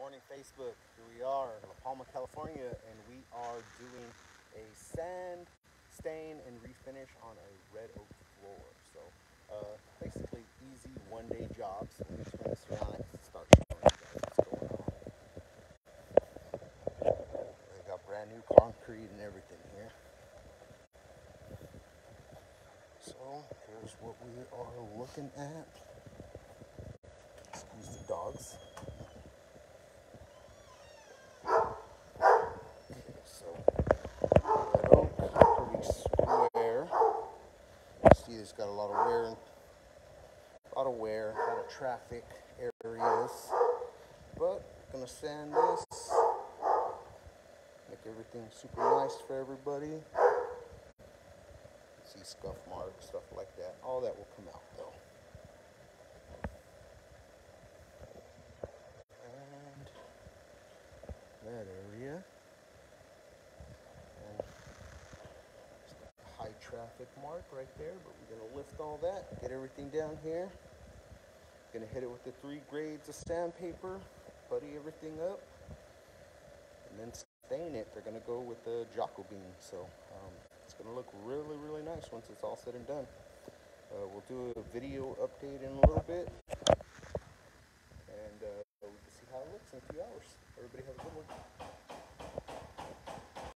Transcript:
morning, Facebook. Here we are in Palma, California, and we are doing a sand, stain, and refinish on a red oak floor. So, basically easy one-day job. So we're just going to surround it and start showing you guys what's going on. We got brand new concrete and everything here. So here's what we are looking at. Excuse the dogs. See, it's got a lot of wear, a lot of traffic areas. But I'm gonna sand this, make everything super nice for everybody. See scuff marks, stuff like that. All that will come out though. And that area. And high traffic mark right there, but we're gonna lift all that, get everything down here. Gonna hit it with the 3 grades of sandpaper, putty everything up, and then stain it. They're gonna go with the Jocko bean, so it's gonna look really, really nice once it's all said and done. We'll do a video update in a little bit, and we can see how it looks in a few hours. Everybody have a good one.